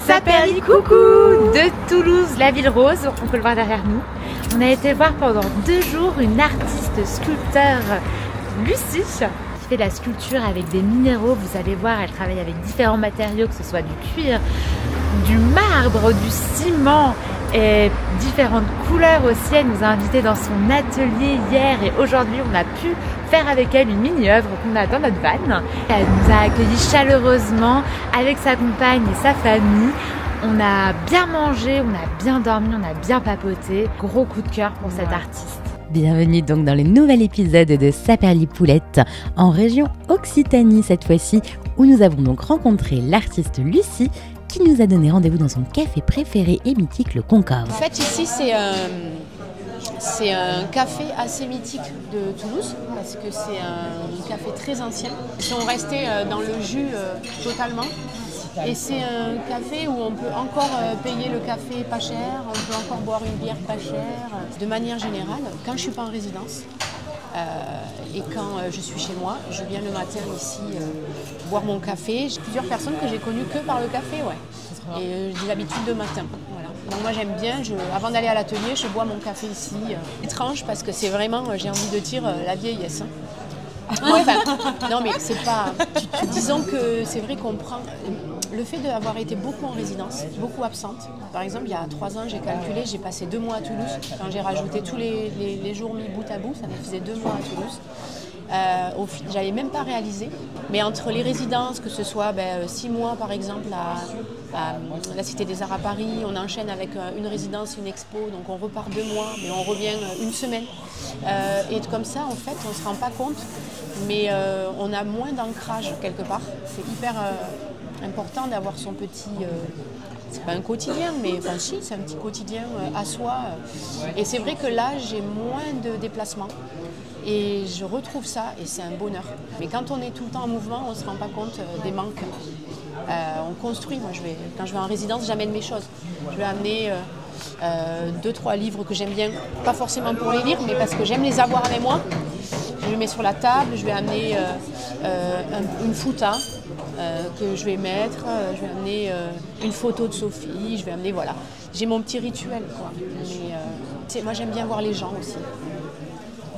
Saperli coucou de Toulouse, la ville rose, on peut le voir derrière nous. On a été voir pendant 2 jours une artiste sculpteur, Lucie, qui fait de la sculpture avec des minéraux. Vous allez voir, elle travaille avec différents matériaux, que ce soit du cuir, du marbre, du ciment et différentes couleurs aussi. Elle nous a invités dans son atelier hier et aujourd'hui on a pu faire avec elle une mini-œuvre qu'on a dans notre van. Elle nous a accueillis chaleureusement avec sa compagne et sa famille. On a bien mangé, on a bien dormi, on a bien papoté. Gros coup de cœur pour cette artiste. Bienvenue donc dans le nouvel épisode de Saperli Poulette en région Occitanie cette fois-ci, où nous avons donc rencontré l'artiste Lucie qui nous a donné rendez-vous dans son café préféré et mythique, le Concorde. En fait, ici, c'est un café assez mythique de Toulouse parce que c'est un café très ancien. Ils sont restés dans le jus totalement. Et c'est un café où on peut encore payer le café pas cher, on peut encore boire une bière pas chère. De manière générale, quand je ne suis pas en résidence et quand je suis chez moi, je viens le matin ici boire mon café. J'ai plusieurs personnes que j'ai connues que par le café, ouais. Et j'ai l'habitude de matin. Voilà. Donc moi j'aime bien, avant d'aller à l'atelier, je bois mon café ici. Étrange parce que c'est vraiment, j'ai envie de dire, la vieillesse. Hein. Enfin, non mais c'est pas... Disons que c'est vrai qu'on prend... Le fait d'avoir été beaucoup en résidence, beaucoup absente. Par exemple, il y a 3 ans, j'ai calculé, j'ai passé 2 mois à Toulouse. Quand j'ai rajouté tous les jours mis bout à bout, ça me faisait 2 mois à Toulouse. J'avais même pas réalisé. Mais entre les résidences, que ce soit 6 mois par exemple à la Cité des Arts à Paris, on enchaîne avec une résidence, une expo, donc on repart 2 mois, mais on revient une semaine. Et comme ça, en fait, on ne se rend pas compte, mais on a moins d'ancrage quelque part. C'est hyper important d'avoir son petit... c'est pas un quotidien, mais enfin si, c'est un petit quotidien à soi. Et c'est vrai que là, j'ai moins de déplacements. Et je retrouve ça et c'est un bonheur. Mais quand on est tout le temps en mouvement, on ne se rend pas compte des manques. On construit. Moi, quand je vais en résidence, j'amène mes choses. Je vais amener 2-3 livres que j'aime bien, pas forcément pour les lire, mais parce que j'aime les avoir avec moi. Je les mets sur la table, je vais amener une fouta que je vais mettre, je vais amener une photo de Sophie, je vais amener, voilà. J'ai mon petit rituel, quoi. Mais, moi, j'aime bien voir les gens aussi.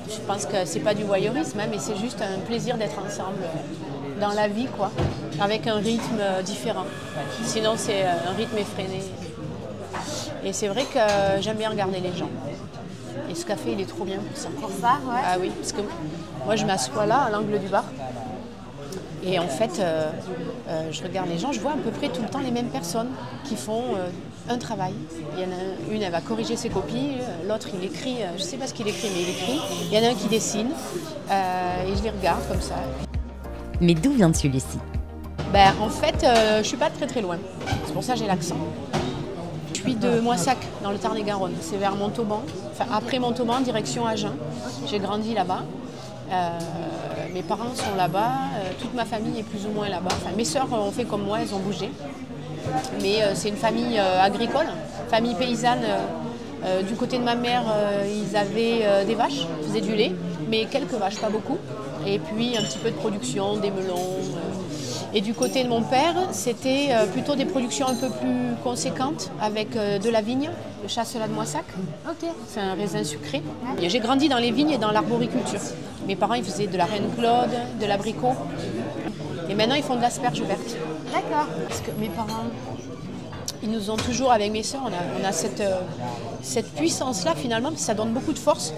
Je pense que c'est pas du voyeurisme, hein, mais c'est juste un plaisir d'être ensemble dans la vie, quoi, avec un rythme différent. Sinon, c'est un rythme effréné. Et c'est vrai que j'aime bien regarder les gens. Et ce café, il est trop bien pour ça. Pour ça, ouais. Ah oui, parce que moi, je m'assois là, à l'angle du bar. Et en fait, je regarde les gens, je vois à peu près tout le temps les mêmes personnes qui font un travail. Il y en a une, elle va corriger ses copies, l'autre, il écrit, je ne sais pas ce qu'il écrit, mais il écrit. Il y en a un qui dessine, et je les regarde comme ça. Mais d'où vient celui-ci? En fait, je ne suis pas très très loin. C'est pour ça que j'ai l'accent. Je suis de Moissac, dans le Tarn-et-Garonne. C'est vers Montauban. Enfin, après Montauban, direction Agen. J'ai grandi là-bas. Mes parents sont là-bas, toute ma famille est plus ou moins là-bas. Enfin, mes sœurs ont fait comme moi, elles ont bougé. Mais c'est une famille agricole, famille paysanne. Du côté de ma mère, ils avaient des vaches, ils faisaient du lait, mais quelques vaches, pas beaucoup. Et puis un petit peu de production, des melons. Et du côté de mon père, c'était plutôt des productions un peu plus conséquentes avec de la vigne, le chasselas de Moissac. Ok. C'est un raisin sucré. J'ai grandi dans les vignes et dans l'arboriculture. Mes parents, ils faisaient de la reine Claude, de l'abricot. Et maintenant, ils font de l'asperge verte. D'accord. Parce que mes parents, ils nous ont toujours, avec mes sœurs, on a cette puissance-là finalement, parce que ça donne beaucoup de force.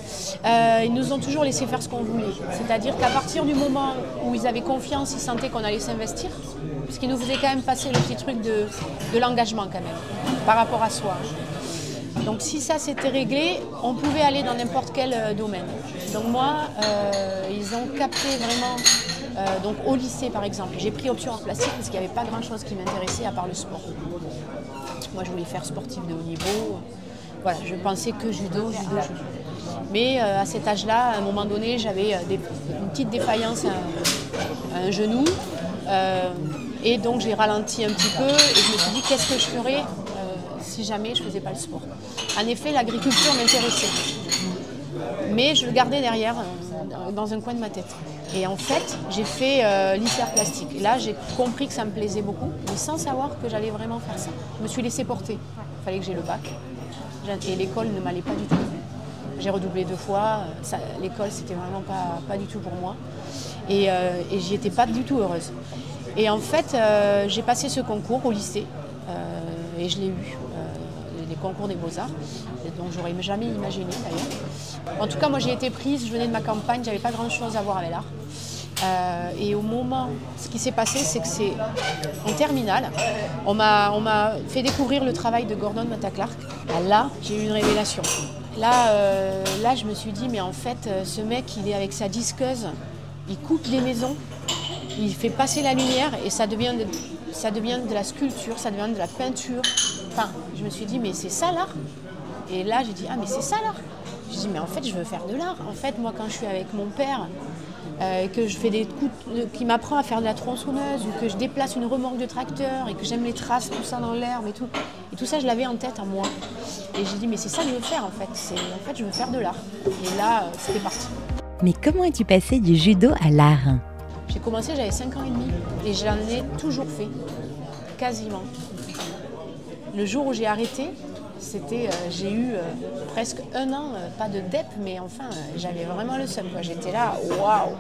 Ils nous ont toujours laissé faire ce qu'on voulait. C'est-à-dire qu'à partir du moment où ils avaient confiance, ils sentaient qu'on allait s'investir, parce qu'ils nous faisaient quand même passer le petit truc de l'engagement quand même, par rapport à soi. Donc si ça s'était réglé, on pouvait aller dans n'importe quel domaine. Donc moi, ils ont capté vraiment, donc au lycée par exemple, j'ai pris option en plastique parce qu'il n'y avait pas grand-chose qui m'intéressait à part le sport. Moi je voulais faire sportif de haut niveau, voilà, je pensais que judo. Mais à cet âge-là, à un moment donné, j'avais une petite défaillance à un genou. Et donc j'ai ralenti un petit peu et je me suis dit qu'est-ce que je ferais si jamais je ne faisais pas le sport. En effet, l'agriculture m'intéressait. Mais je le gardais derrière, dans un coin de ma tête. Et en fait, j'ai fait lycée art plastique. Et là, j'ai compris que ça me plaisait beaucoup, mais sans savoir que j'allais vraiment faire ça. Je me suis laissée porter. Il fallait que j'ai le bac. Et l'école ne m'allait pas du tout. J'ai redoublé 2 fois. L'école, c'était vraiment pas du tout pour moi. Et j'y étais pas du tout heureuse. Et en fait, j'ai passé ce concours au lycée. Et je l'ai eu. Les concours des Beaux-Arts, dont j'aurais jamais imaginé d'ailleurs. En tout cas, moi j'ai été prise, je venais de ma campagne, j'avais pas grand-chose à voir avec l'art. Et au moment, ce qui s'est passé, c'est que c'est en terminale, on m'a fait découvrir le travail de Gordon Matta-Clark. Là, j'ai eu une révélation. Là, je me suis dit, mais en fait, ce mec, il est avec sa disqueuse, il coupe des maisons, il fait passer la lumière et ça devient de la sculpture, ça devient de la peinture. Enfin, je me suis dit, mais c'est ça l'art. Et là, j'ai dit, ah, mais c'est ça l'art. J'ai dit, mais en fait, je veux faire de l'art. En fait, moi, quand je suis avec mon père, que je fais des coups, qui m'apprend à faire de la tronçonneuse, ou que je déplace une remorque de tracteur, et que j'aime les traces, tout ça dans l'herbe et tout. Et tout ça, je l'avais en tête à moi. Et j'ai dit, mais c'est ça que je veux faire, en fait. En fait, je veux faire de l'art. Et là, c'était parti. Mais comment es-tu passée du judo à l'art? J'ai commencé, j'avais 5 ans et demi. Et j'en ai toujours fait. Quasiment. Le jour où j'ai arrêté, j'ai eu presque 1 an, pas de DEP, mais enfin, j'avais vraiment le seum. J'étais là, waouh.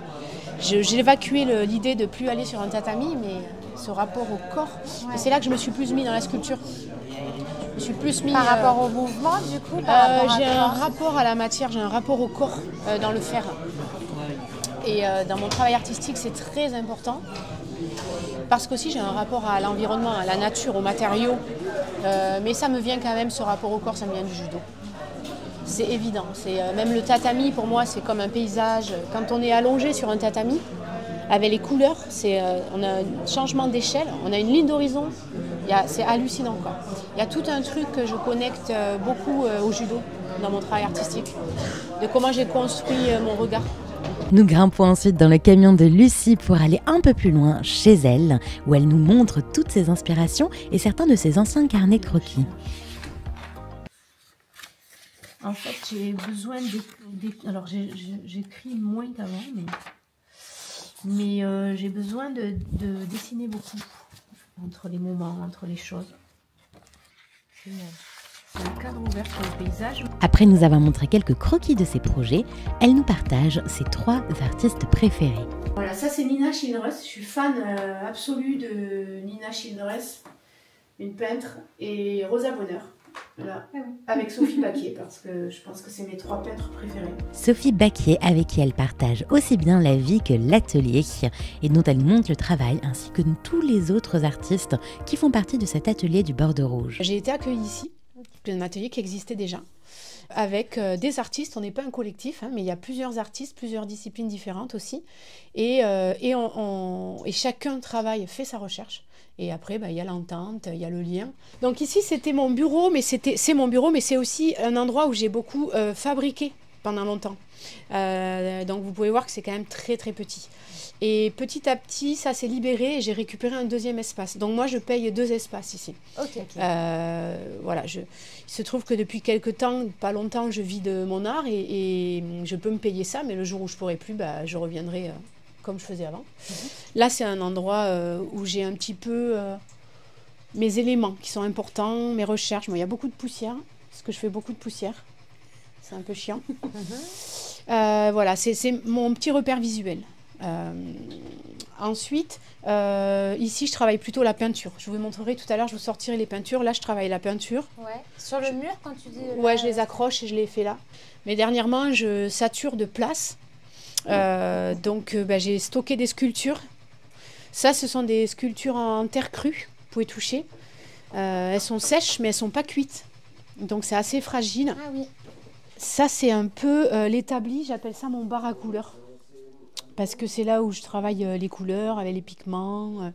J'ai évacué l'idée de plus aller sur un tatami, mais ce rapport au corps. Ouais. Et c'est là que je me suis plus mis dans la sculpture. Je me suis plus mis par rapport au mouvement, du coup. J'ai un rapport à la matière, j'ai un rapport au corps dans le faire. Et dans mon travail artistique, c'est très important. Parce qu'aussi j'ai un rapport à l'environnement, à la nature, aux matériaux. Mais ça me vient quand même, ce rapport au corps, ça me vient du judo. C'est évident. Même le tatami, pour moi, c'est comme un paysage. Quand on est allongé sur un tatami, avec les couleurs, on a un changement d'échelle, on a une ligne d'horizon. C'est hallucinant, quoi. Il y a tout un truc que je connecte beaucoup au judo dans mon travail artistique. De comment j'ai construit mon regard. Nous grimpons ensuite dans le camion de Lucie pour aller un peu plus loin chez elle, où elle nous montre toutes ses inspirations et certains de ses anciens carnets croquis. En fait, j'ai besoin alors j'écris moins qu'avant, mais j'ai besoin de dessiner beaucoup entre les moments, entre les choses. C'est un cadre ouvert sur le paysage. Après nous avoir montré quelques croquis de ses projets, elle nous partage ses 3 artistes préférés. Voilà, ça c'est Nina Childress. Je suis fan absolue de Nina Childress, une peintre, et Rosa Bonheur. Voilà. Avec Sophie Baquier, parce que je pense que c'est mes 3 peintres préférés. Sophie Baquier, avec qui elle partage aussi bien la vie que l'atelier, et dont elle montre le travail, ainsi que tous les autres artistes qui font partie de cet atelier du Bordeaux Rouge. J'ai été accueillie ici, c'est un atelier qui existait déjà, avec des artistes. On n'est pas un collectif, mais il y a plusieurs artistes, plusieurs disciplines différentes aussi, et chacun fait sa recherche. Et après, il y a l'entente, il y a le lien. Donc ici, c'était mon bureau, mais c'est mon bureau, mais c'est aussi un endroit où j'ai beaucoup fabriqué pendant longtemps. Donc vous pouvez voir que c'est quand même très très petit. Et petit à petit, ça s'est libéré et j'ai récupéré un 2e espace. Donc moi, je paye 2 espaces ici. Okay. Voilà, il se trouve que depuis quelques temps, pas longtemps, je vis de mon art et je peux me payer ça, mais le jour où je ne pourrai plus, je reviendrai comme je faisais avant. Là, c'est un endroit où j'ai un petit peu mes éléments qui sont importants, mes recherches. Bon, il y a beaucoup de poussière, parce que je fais beaucoup de poussière. C'est un peu chiant. Voilà, c'est mon petit repère visuel. Ensuite, ici, je travaille plutôt la peinture. Je vous montrerai tout à l'heure, je vous sortirai les peintures. Là, je travaille la peinture. Ouais. Sur le mur, quand tu dis... Ouais, je les accroche et je les fais là. Mais dernièrement, je sature de place. Donc, j'ai stocké des sculptures. Ça, ce sont des sculptures en terre crue. Vous pouvez toucher. Elles sont sèches, mais elles ne sont pas cuites. Donc, c'est assez fragile. Ah oui. Ça, c'est un peu l'établi. J'appelle ça mon bar à couleurs. Parce que c'est là où je travaille les couleurs, avec les pigments.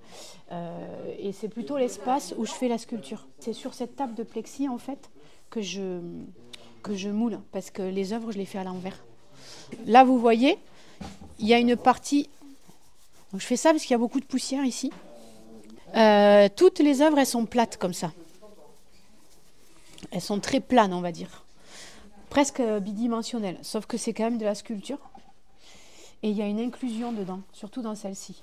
Et c'est plutôt l'espace où je fais la sculpture. C'est sur cette table de plexi, en fait, que je moule. Parce que les œuvres, je les fais à l'envers. Là, vous voyez, il y a une partie... Donc, je fais ça parce qu'il y a beaucoup de poussière ici. Toutes les œuvres, elles sont plates comme ça. Elles sont très planes, on va dire. Presque bidimensionnelles. Sauf que c'est quand même de la sculpture. et il y a une inclusion dedans, surtout dans celle-ci.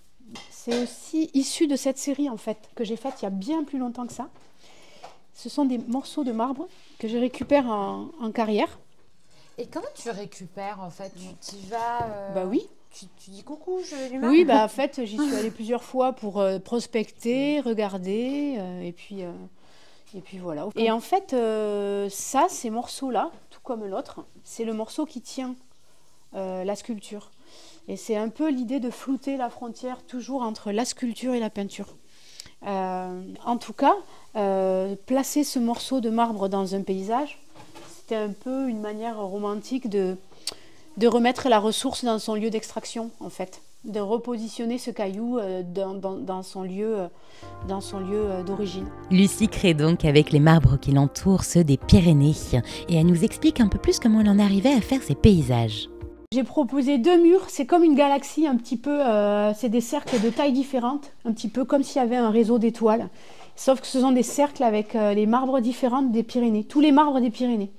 C'est aussi issu de cette série en fait, que j'ai faite il y a bien plus longtemps que ça. Ce sont des morceaux de marbre que je récupère en carrière. Et comment tu récupères en fait? Tu y vas Bah oui. Tu dis coucou, je veux du marbre? Oui, bah en fait, j'y suis allée plusieurs fois pour prospecter, regarder, et puis voilà. Et en fait, ça, ces morceaux-là, tout comme l'autre, c'est le morceau qui tient la sculpture. Et c'est un peu l'idée de flouter la frontière toujours entre la sculpture et la peinture. En tout cas, placer ce morceau de marbre dans un paysage, c'était un peu une manière romantique de remettre la ressource dans son lieu d'extraction, en fait. De repositionner ce caillou dans son lieu d'origine. Lucie crée donc avec les marbres qui l'entourent ceux des Pyrénées. Et elle nous explique un peu plus comment elle en arrivait à faire ces paysages. J'ai proposé 2 murs, c'est comme une galaxie un petit peu, c'est des cercles de tailles différentes, un petit peu comme s'il y avait un réseau d'étoiles. Sauf que ce sont des cercles avec les marbres différents des Pyrénées, tous les marbres des Pyrénées.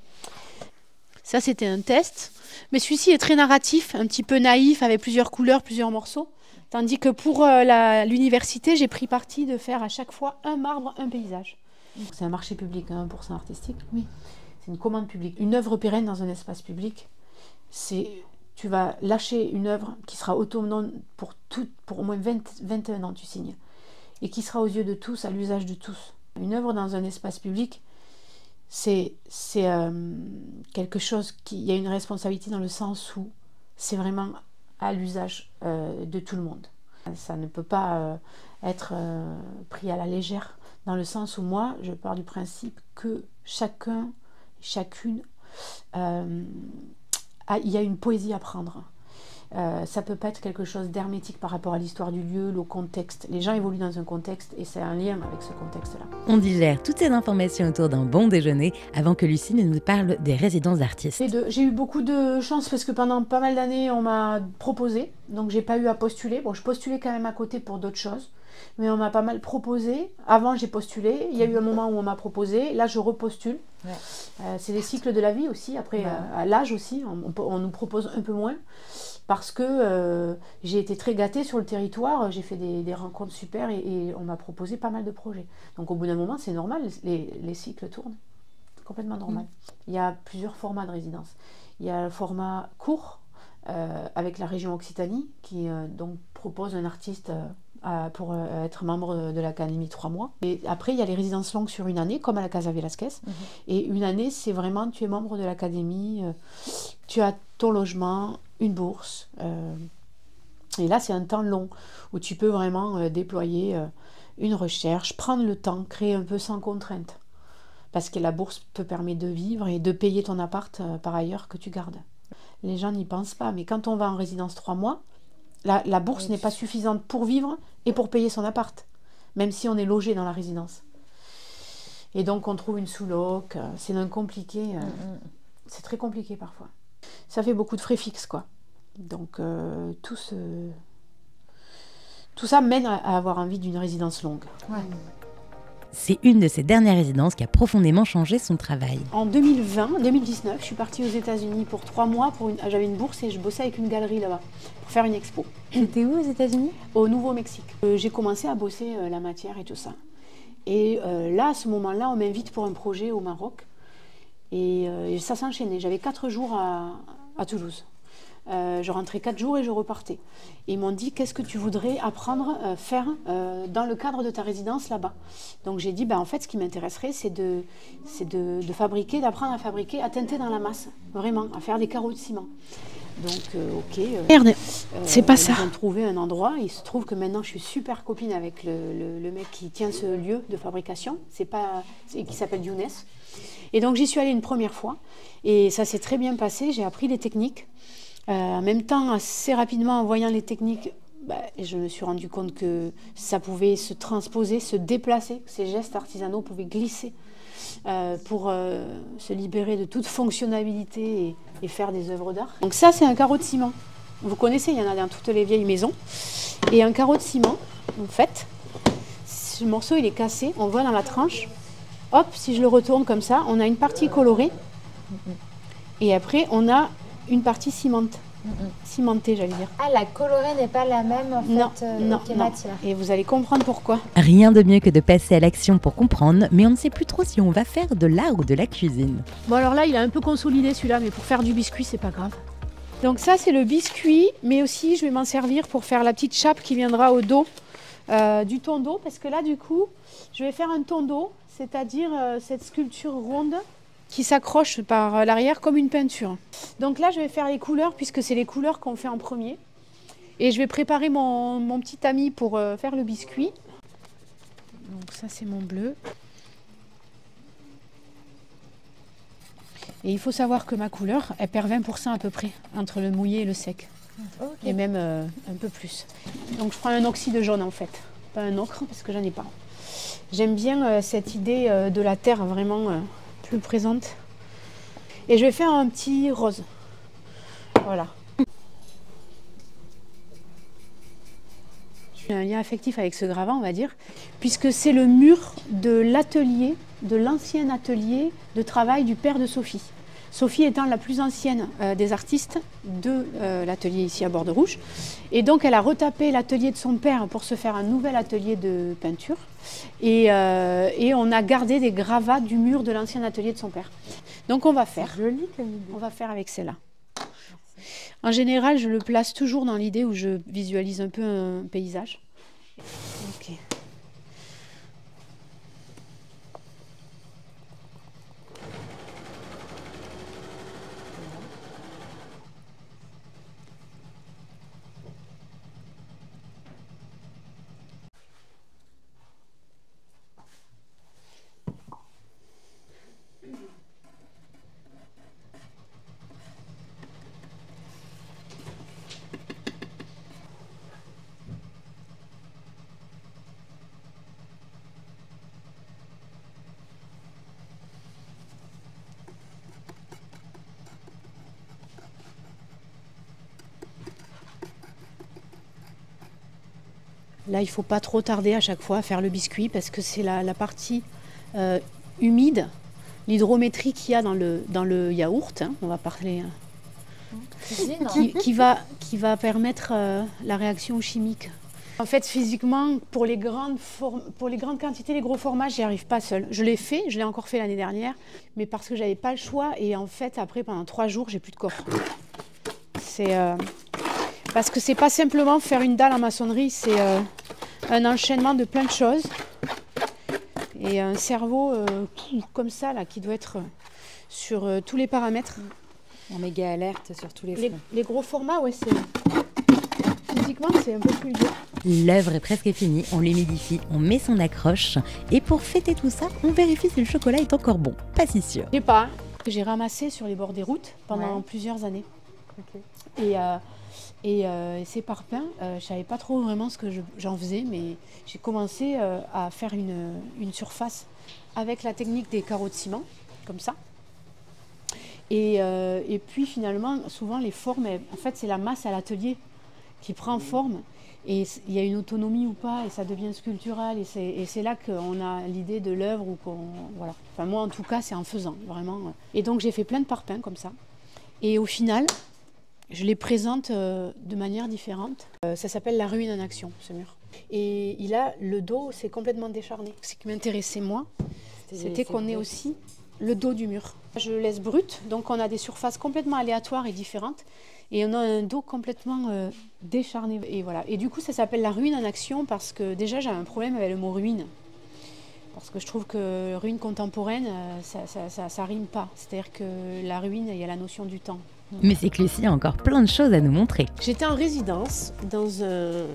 Ça, c'était un test. Mais celui-ci est très narratif, un petit peu naïf, avec plusieurs couleurs, plusieurs morceaux. Tandis que pour l'université, j'ai pris parti de faire à chaque fois un marbre, un paysage. C'est un marché public, 1% artistique. Oui. C'est une commande publique. Une œuvre pérenne dans un espace public, tu vas lâcher une œuvre qui sera autonome pour au moins 21 ans, tu signes. Et qui sera aux yeux de tous, à l'usage de tous. Une œuvre dans un espace public, c'est quelque chose il y a une responsabilité dans le sens où c'est vraiment à l'usage de tout le monde. Ça ne peut pas être pris à la légère, dans le sens où moi, je pars du principe que chacun, chacune, il y a une poésie à prendre. Ça peut pas être quelque chose d'hermétique par rapport à l'histoire du lieu, le contexte. Les gens évoluent dans un contexte et c'est un lien avec ce contexte-là. On digère toutes ces informations autour d'un bon déjeuner avant que Lucie ne nous parle des résidences d'artistes. J'ai eu beaucoup de chance parce que pendant pas mal d'années, on m'a proposé. Donc j'ai pas eu à postuler. Bon, je postulais quand même à côté pour d'autres choses. Mais on m'a pas mal proposé. Avant, j'ai postulé. Il y a eu un moment où on m'a proposé. Là, je repostule. Ouais. C'est des cycles de la vie aussi. Après, à l'âge aussi, on nous propose un peu moins. Parce que j'ai été très gâtée sur le territoire, j'ai fait des rencontres super et on m'a proposé pas mal de projets. Donc au bout d'un moment, c'est normal, les cycles tournent. C'est complètement normal. Il y a plusieurs formats de résidence. Il y a le format court, avec la région Occitanie, qui donc propose un artiste pour être membre de l'académie 3 mois. Et après, il y a les résidences longues sur une année, comme à la Casa Velasquez. Et une année, c'est vraiment, tu es membre de l'académie, tu as ton logement, une bourse. Et là, c'est un temps long, où tu peux vraiment déployer une recherche, prendre le temps, créer un peu sans contrainte. Parce que la bourse te permet de vivre et de payer ton appart par ailleurs que tu gardes. Les gens n'y pensent pas, mais quand on va en résidence 3 mois, la bourse n'est pas suffisante pour vivre et pour payer son appart, même si on est logé dans la résidence. Et donc on trouve une sous-loc, c'est un compliqué, c'est très compliqué parfois. Ça fait beaucoup de frais fixes, quoi. Donc tout ça mène à avoir envie d'une résidence longue. Ouais. C'est une de ces dernières résidences qui a profondément changé son travail. En 2019, je suis partie aux États-Unis pour 3 mois. J'avais une bourse et je bossais avec une galerie là-bas pour faire une expo. C'était où aux États-Unis? Au Nouveau-Mexique. J'ai commencé à bosser la matière et tout ça. Et là, à ce moment-là, on m'invite pour un projet au Maroc. Et ça s'enchaînait. J'avais 4 jours à Toulouse. Je rentrais 4 jours et je repartais. Et ils m'ont dit, qu'est-ce que tu voudrais apprendre, faire dans le cadre de ta résidence là-bas? Donc j'ai dit, en fait, ce qui m'intéresserait, c'est de fabriquer, d'apprendre à fabriquer, à teinter dans la masse, vraiment, à faire des carreaux de ciment. Donc, ok. Merde, c'est pas ça. Ils ont trouvé un endroit. Il se trouve que maintenant, je suis super copine avec le mec qui tient ce lieu de fabrication, qui s'appelle Younes. Et donc, j'y suis allée une première fois. Et ça s'est très bien passé. J'ai appris les techniques. En même temps, assez rapidement, en voyant les techniques, je me suis rendu compte que ça pouvait se transposer, se déplacer, que ces gestes artisanaux pouvaient glisser pour se libérer de toute fonctionnalité et faire des œuvres d'art. Donc ça, c'est un carreau de ciment. Vous connaissez, il y en a dans toutes les vieilles maisons. Et un carreau de ciment, en fait, ce morceau, il est cassé, on voit dans la tranche. Hop, si je le retourne comme ça, on a une partie colorée. Et après, on a une partie cimante. cimenté, j'allais dire. Ah, la colorée n'est pas la même en Non, fait non, que non. matière. Et vous allez comprendre pourquoi. Rien de mieux que de passer à l'action pour comprendre, mais on ne sait plus trop si on va faire de l'art ou de la cuisine. Bon alors là, il a un peu consolidé celui-là, mais pour faire du biscuit, c'est pas grave. Donc ça, c'est le biscuit, mais aussi je vais m'en servir pour faire la petite chape qui viendra au dos du tondeau, parce que là, du coup, je vais faire un tondeau, c'est-à-dire cette sculpture ronde qui s'accroche par l'arrière comme une peinture. Donc là, je vais faire les couleurs, puisque c'est les couleurs qu'on fait en premier. Et je vais préparer mon petit ami pour faire le biscuit. Donc ça, c'est mon bleu. Et il faut savoir que ma couleur, elle perd 20% à peu près, entre le mouillé et le sec. Okay. Et même un peu plus. Donc je prends un oxy de jaune en fait, pas un ocre parce que j'en ai pas. J'aime bien cette idée de la terre vraiment plus présente. Et je vais faire un petit rose. Voilà. J'ai un lien affectif avec ce gravat, on va dire, puisque c'est le mur de l'atelier, de l'ancien atelier de travail du père de Sophie. Sophie étant la plus ancienne des artistes de l'atelier ici à Bordeaux-Rouge. Et donc elle a retapé l'atelier de son père pour se faire un nouvel atelier de peinture. Et on a gardé des gravats du mur de l'ancien atelier de son père. Donc on va faire. Joli comme idée. On va faire avec celle-là. En général, je le place toujours dans l'idée où je visualise un peu un paysage. Ok. Là, il ne faut pas trop tarder à chaque fois à faire le biscuit parce que c'est la partie humide, l'hydrométrie qu'il y a dans le yaourt, hein, on va parler, qui va permettre la réaction chimique. En fait, physiquement, pour les grandes quantités, les gros formats, j'y arrive pas seule. Je l'ai fait, je l'ai encore fait l'année dernière, mais parce que j'avais pas le choix et en fait, après, pendant 3 jours, j'ai plus de coffre. C'est... Parce que c'est pas simplement faire une dalle en maçonnerie, c'est un enchaînement de plein de choses. Et un cerveau comme ça, là, qui doit être sur tous les paramètres. En méga alerte sur tous les fronts. Les gros formats, ouais, physiquement, c'est un peu plus dur. L'œuvre est presque finie, on l'humidifie, on met son accroche. Et pour fêter tout ça, on vérifie si le chocolat est encore bon. Pas si sûr. Je sais pas, j'ai ramassé sur les bords des routes pendant plusieurs années. Okay. Et ces parpaings, je ne savais pas trop vraiment ce que j'en faisais, mais j'ai commencé à faire une surface avec la technique des carreaux de ciment, comme ça. Et puis finalement, souvent les formes, en fait c'est la masse à l'atelier qui prend forme. Et il y a une autonomie ou pas, et ça devient sculptural. Et c'est là qu'on a l'idée de l'œuvre. Voilà. Enfin, moi en tout cas, c'est en faisant, vraiment. Et donc j'ai fait plein de parpaings comme ça. Et au final... je les présente de manière différente. Ça s'appelle la ruine en action, ce mur. Et le dos, c'est complètement décharné. Ce qui m'intéressait moi, c'était qu'on ait aussi le dos du mur. Je le laisse brut, donc on a des surfaces complètement aléatoires et différentes. Et on a un dos complètement décharné. Et voilà. Et du coup, ça s'appelle la ruine en action parce que déjà, j'ai un problème avec le mot ruine. Parce que je trouve que ruine contemporaine, ça rime pas. C'est-à-dire que la ruine, il y a la notion du temps. Mais c'est que Lucie a encore plein de choses à nous montrer. J'étais en résidence dans un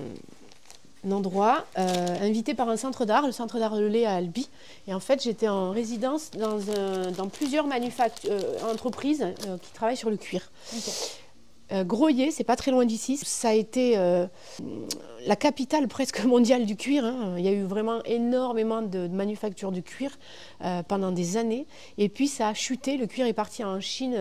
endroit invité par un centre d'art, le centre d'art de Lay à Albi. Et en fait, j'étais en résidence dans plusieurs entreprises qui travaillent sur le cuir. Okay. Groyer, c'est pas très loin d'ici. Ça a été la capitale presque mondiale du cuir. Hein. Il y a eu vraiment énormément de manufactures de cuir pendant des années. Et puis ça a chuté, le cuir est parti en Chine,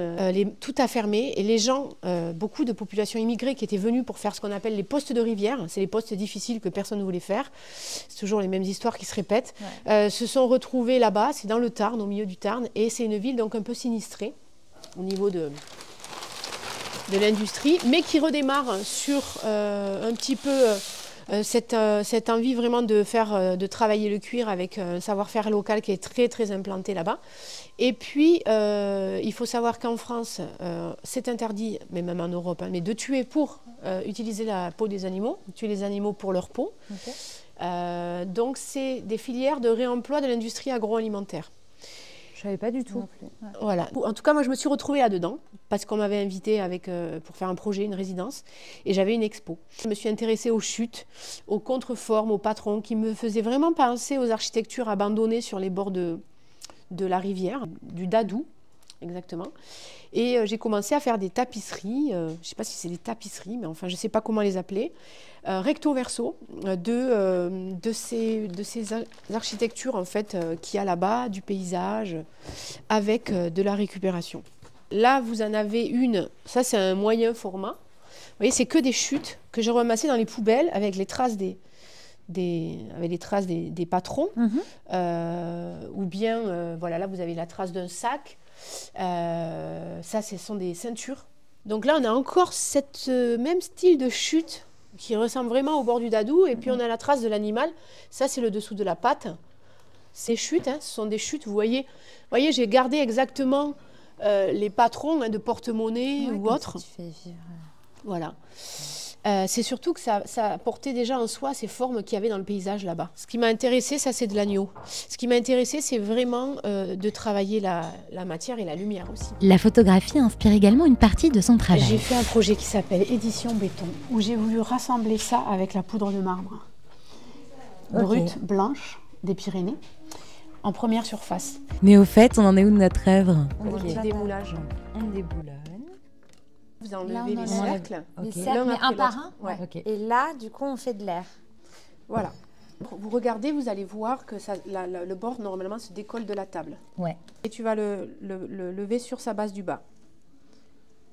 tout a fermé. Et les gens, beaucoup de populations immigrées qui étaient venues pour faire ce qu'on appelle les postes de rivière, c'est les postes difficiles que personne ne voulait faire, c'est toujours les mêmes histoires qui se répètent, se sont retrouvés là-bas, c'est dans le Tarn, au milieu du Tarn. Et c'est une ville donc un peu sinistrée au niveau de de l'industrie, mais qui redémarre sur un petit peu cette envie vraiment de travailler le cuir avec un savoir-faire local qui est très implanté là-bas. Et puis, il faut savoir qu'en France, c'est interdit, mais même en Europe, hein, mais de tuer pour utiliser la peau des animaux, tuer les animaux pour leur peau. Okay. Donc, c'est des filières de réemploi de l'industrie agroalimentaire. Je savais pas du tout. Ouais. Voilà. En tout cas, moi, je me suis retrouvée là-dedans parce qu'on m'avait invitée pour faire un projet, une résidence, et j'avais une expo. Je me suis intéressée aux chutes, aux contreformes, aux patrons, qui me faisaient vraiment penser aux architectures abandonnées sur les bords de la rivière, du Dadou, exactement. Et j'ai commencé à faire des tapisseries, je ne sais pas si c'est des tapisseries, mais enfin, je ne sais pas comment les appeler, recto verso, de ces architectures en fait, qu'il y a là-bas, du paysage, avec de la récupération. Là, vous en avez une, ça c'est un moyen format. Vous voyez, c'est que des chutes que j'ai ramassées dans les poubelles avec les traces des patrons, ou bien, voilà, là vous avez la trace d'un sac, ça ce sont des ceintures. Donc là on a encore ce même style de chute qui ressemble vraiment au bord du Dadou, et puis on a la trace de l'animal, ça c'est le dessous de la patte. Ces chutes, hein, ce sont des chutes, vous voyez j'ai gardé exactement les patrons hein, de porte-monnaie ou autre. Voilà. C'est surtout que ça apportait déjà en soi ces formes qu'il y avait dans le paysage là-bas. Ce qui m'a intéressé, ça c'est de l'agneau. Ce qui m'a intéressé, c'est vraiment de travailler la matière et la lumière aussi. La photographie inspire également une partie de son travail. J'ai fait un projet qui s'appelle Édition Béton, où j'ai voulu rassembler ça avec la poudre de marbre. Brute, blanche, des Pyrénées, en première surface. Mais au fait, on en est où de notre œuvre? On démoulage. On déboulonne. Vous enlevez les cercles. Les cercles, mais un par un. Ouais. Okay. Et là, du coup, on fait de l'air. Voilà. Vous regardez, vous allez voir que le bord, normalement, se décolle de la table. Ouais. Et tu vas le lever sur sa base du bas.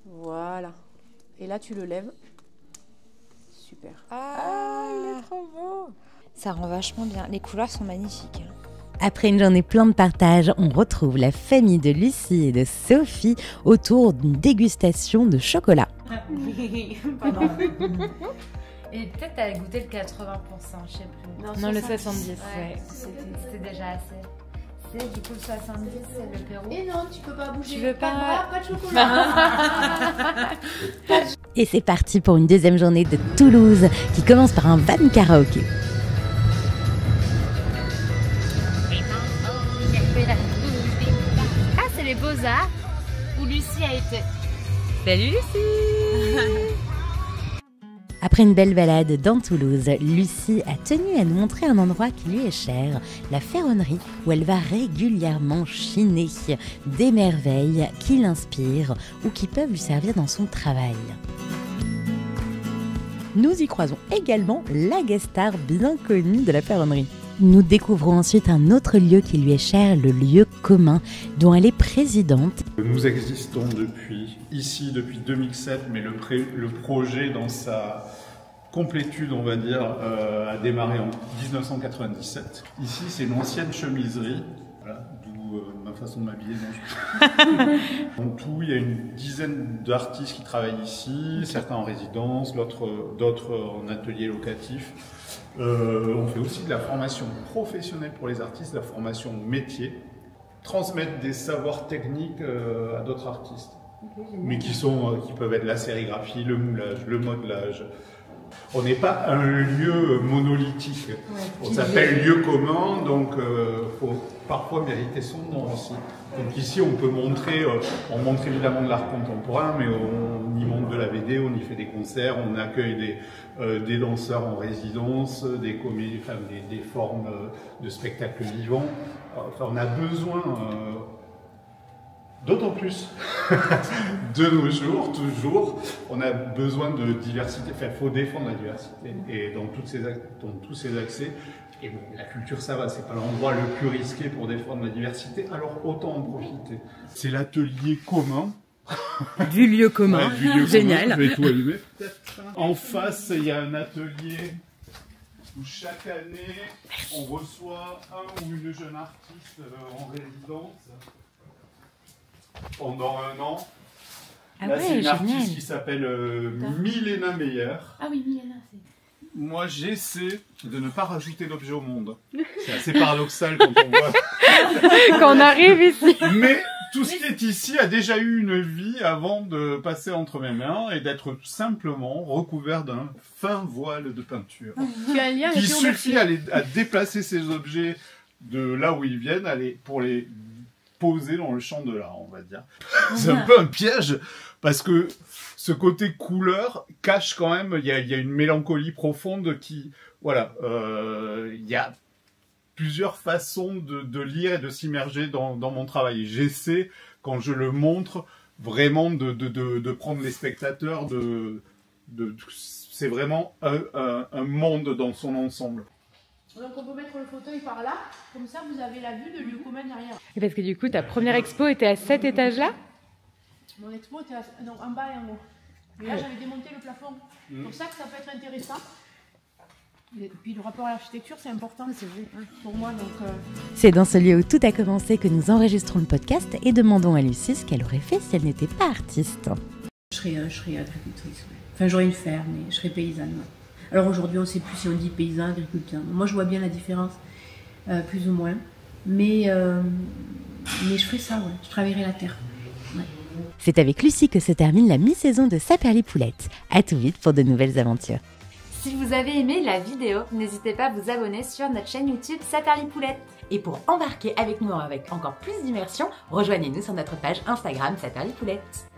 Voilà. Et là, tu le lèves. Super. Ah, il est trop beau. Ça rend vachement bien. Les couleurs sont magnifiques. Après une journée pleine de partage, on retrouve la famille de Lucie et de Sophie autour d'une dégustation de chocolat. Pardon. Et peut-être t'as goûté le 80%, je sais plus. Non, le 70, ouais. C'était déjà assez. C'est du coup le 70, c'est le Pérou. Et non, tu peux pas bouger. Tu veux pas de chocolat. Et c'est parti pour une deuxième journée de Toulouse qui commence par un van karaoké. Ah, c'est les Beaux-Arts où Lucie a été. Salut Lucie. Après une belle balade dans Toulouse, Lucie a tenu à nous montrer un endroit qui lui est cher, la ferronnerie, où elle va régulièrement chiner des merveilles qui l'inspirent ou qui peuvent lui servir dans son travail. Nous y croisons également la guest star bien connue de la ferronnerie. Nous découvrons ensuite un autre lieu qui lui est cher, le lieu commun, dont elle est présidente. Nous existons depuis 2007, mais le projet dans sa complétude, on va dire, a démarré en 1997. Ici, c'est une ancienne chemiserie, voilà, d'où ma façon de m'habiller. En tout, il y a une dizaine d'artistes qui travaillent ici, certains en résidence, d'autres en atelier locatif. On fait aussi de la formation professionnelle pour les artistes, de la formation métier, transmettre des savoirs techniques à d'autres artistes, mais qui peuvent être la sérigraphie, le moulage, le modelage. On n'est pas un lieu monolithique, on s'appelle lieu commun, donc il faut parfois mériter son nom aussi. Donc ici on peut montrer, on montre évidemment de l'art contemporain, mais on y montre de la BD, on y fait des concerts, on accueille des danseurs en résidence, des comédies, enfin, des formes de spectacles vivants. Enfin, on a besoin, d'autant plus de nos jours, toujours, on a besoin de diversité. Enfin, il faut défendre la diversité et dans tous ces accès. Et bon, la culture, ça va, c'est pas l'endroit le plus risqué pour défendre la diversité, alors autant en profiter. C'est l'atelier commun. Du lieu commun, ouais, du lieu génial. Commun. Je vais tout allumer. En face, il y a un atelier où chaque année, on reçoit un ou une jeune artiste en résidence pendant 1 an. Ah Là, ouais, c'est une génial. artiste qui s'appelle Milena Meyer. Ah oui, Milena, c'est... Moi, j'essaie de ne pas rajouter d'objets au monde. C'est assez paradoxal quand on voit. Quand on arrive ici. Mais tout ce qui est ici a déjà eu une vie avant de passer entre mes mains et d'être simplement recouvert d'un fin voile de peinture. Tu as un lien avec Il Léo suffit à déplacer ces objets de là où ils viennent pour les poser dans le champ de l'art, on va dire. C'est un peu un piège parce que ce côté couleur cache quand même, il y a une mélancolie profonde qui, voilà, il y a plusieurs façons de lire et de s'immerger dans mon travail. Et j'essaie, quand je le montre, vraiment de prendre les spectateurs, c'est vraiment un monde dans son ensemble. Donc on peut mettre le fauteuil par là, comme ça vous avez la vue de Lycomène derrière. Et parce que du coup, ta première expo était à cet étage-là? Mon expo était en bas et en haut. Mais là j'avais démonté le plafond. C'est pour ça que ça peut être intéressant. Et puis le rapport à l'architecture c'est important pour moi. C'est dans ce lieu où tout a commencé que nous enregistrons le podcast et demandons à Lucie ce qu'elle aurait fait si elle n'était pas artiste. Je serais agricultrice. Ouais. Enfin, j'aurais une ferme, mais je serais paysanne. Ouais. Alors aujourd'hui, on ne sait plus si on dit paysan, agriculteur. Moi, je vois bien la différence, plus ou moins. Mais je ferais ça, ouais. Je travaillerais la terre. Ouais. C'est avec Lucie que se termine la mi-saison de Saperli Poulette. À tout vite pour de nouvelles aventures. Si vous avez aimé la vidéo, n'hésitez pas à vous abonner sur notre chaîne YouTube Saperli Poulette. Et pour embarquer avec nous avec encore plus d'immersion, rejoignez-nous sur notre page Instagram Saperli Poulette.